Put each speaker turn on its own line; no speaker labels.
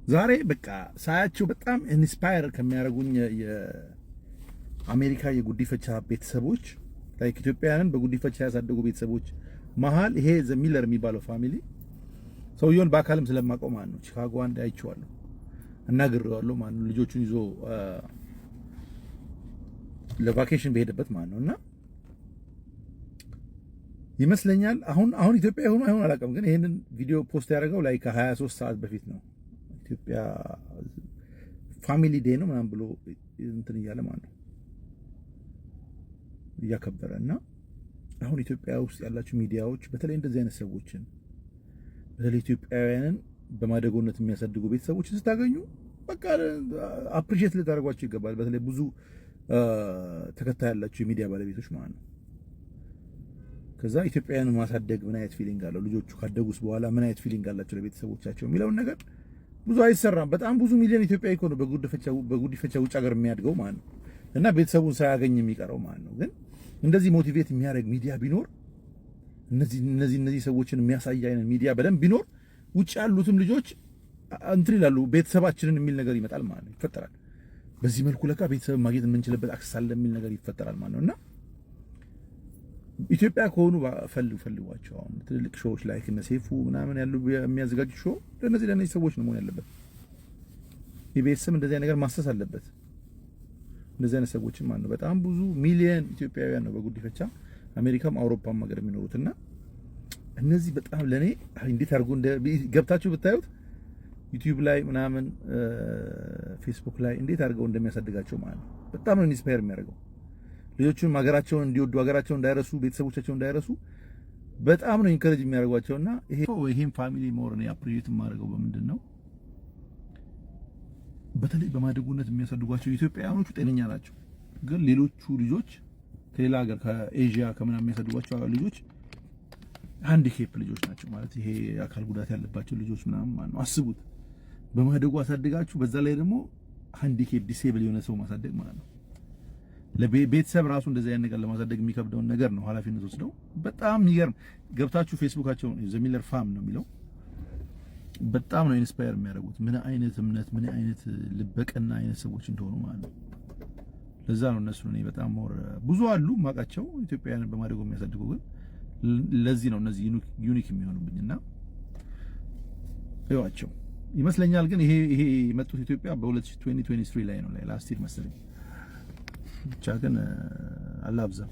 ዛሬ በቃ ሳያቸው በጣም ኢንስፓየር ከሚያደርጉኝ የአሜሪካ የጉዲፈቻ ቤተሰቦች ላይክ ኢትዮጵያውያንን በጉዲፈቻ ያሳደጉ ቤተሰቦች መሀል ይሄ ዘሚለር የሚባለው ፋሚሊ ሰውየውን በአካልም ስለማውቀው ማለት ነው ቺካጎ አንድ አይቼዋለሁ እናግሬዋለሁ ማለት ነው ልጆቹን ይዞ ለቫኬሽን በሄደበት ማለት ነውና ይመስለኛል አሁን ኢትዮጵያ ሆኖ አይሆን አላውቅም ግን ይሄንን ቪዲዮ ፖስት ያደረገው ላይ ከ23 ሰዓት በፊት ነው ኢትዮጵያ ፋሚሊ ዴይ ነው ምናምን ብሎ እንትን እያለ ማለት ነው እያከበረና አሁን ኢትዮጵያ ውስጥ ያላችሁ ሚዲያዎች በተለይ እንደዚህ አይነት ሰዎችን በተለይ ኢትዮጵያውያንን በማደጎነት የሚያሳድጉ ቤተሰቦችን ስታገኙ በቃ አፕሪሺየት ልታደርጓቸው ይገባል። በተለይ ብዙ ተከታይ ያላችሁ የሚዲያ ባለቤቶች ማለት ነው። ከዛ ኢትዮጵያውያንን ማሳደግ ምን አይነት ፊሊንግ አለው፣ ልጆቹ ካደጉስ በኋላ ምን አይነት ፊሊንግ አላቸው ለቤተሰቦቻቸው የሚለውን ነገር ብዙ አይሰራም። በጣም ብዙ ሚሊዮን ኢትዮጵያዊ እኮ ነው በጉዲፈቻ ውጭ ሀገር የሚያድገው ማለት ነው እና ቤተሰቡን ሳያገኝ የሚቀረው ማለት ነው። ግን እንደዚህ ሞቲቬት የሚያደርግ ሚዲያ ቢኖር እነዚህ ሰዎችን የሚያሳይ አይነት ሚዲያ በደንብ ቢኖር ውጭ ያሉትም ልጆች እንትን ይላሉ ቤተሰባችንን የሚል ነገር ይመጣል ማለት ነው ይፈጠራል። በዚህ መልኩ ለካ ቤተሰብ ማግኘት የምንችልበት አክሰስ አለ የሚል ነገር ይፈጠራል ማለት ነውና ኢትዮጵያ ከሆኑ ፈልጓቸው አሁን ትልልቅ ሾዎች ላይ እነ ሴፉ ምናምን ያሉ የሚያዘጋጁ ሾው ለነዚህ ሰዎች ነው መሆን ያለበት። የቤተሰብ እንደዚህ ነገር ማሰስ አለበት። እንደዚህ አይነት ሰዎችን ማለት ነው በጣም ብዙ ሚሊዮን ኢትዮጵያውያን ነው በጉዲፈቻ አሜሪካም አውሮፓም ሀገር የሚኖሩትና እነዚህ በጣም ለኔ እንዴት አድርጎ ገብታችሁ ብታዩት ዩቲዩብ ላይ ምናምን ፌስቡክ ላይ እንዴት አድርገው እንደሚያሳድጋቸው ማለት ነው በጣም ነው ኢንስፓየር የሚያደርገው። ልጆቹን ሀገራቸውን እንዲወዱ ሀገራቸውን እንዳይረሱ ቤተሰቦቻቸውን እንዳይረሱ በጣም ነው ኢንከሬጅ የሚያደርጓቸውና ይሄን ፋሚሊ ሞር ነው አፕሪሺየት የማደርገው በምንድን ነው በተለይ በማደጉነት የሚያሳድጓቸው ኢትዮጵያውያኖቹ ጤነኛ ናቸው። ግን ሌሎቹ ልጆች ከሌላ ሀገር ከኤዥያ ከምናምን የሚያሳድጓቸው ልጆች ሃንዲኬፕ ልጆች ናቸው ማለት ይሄ አካል ጉዳት ያለባቸው ልጆች ምናምን ማለት ነው። አስቡት በማደጉ አሳድጋችሁ በዛ ላይ ደግሞ ሃንዲኬፕ ዲሴብል የሆነ ሰው ማሳደግ ማለት ነው። ለቤተሰብ ራሱ እንደዚህ አይነት ነገር ለማሳደግ የሚከብደውን ነገር ነው ኃላፊነት ወስደው በጣም የሚገርም ገብታችሁ ፌስቡካቸው ዘሚለር ፋም ነው የሚለው በጣም ነው ኢንስፓየር የሚያደርጉት ምን አይነት እምነት ምን አይነት ልበቀና አይነት ሰዎች እንደሆኑ ማለት ነው። ለዛ ነው እነሱ እኔ በጣም ሞር ብዙ አሉ ማቃቸው ኢትዮጵያውያን በማደጎ የሚያሳድጉ ግን ለዚህ ነው እነዚህ ዩኒክ የሚሆኑብኝና ይዋቸው ይመስለኛል። ግን ይሄ የመጡት ኢትዮጵያ በ2023 ላይ ነው ላይ ላስት ይር መሰለኝ ብቻ ግን አላብዛም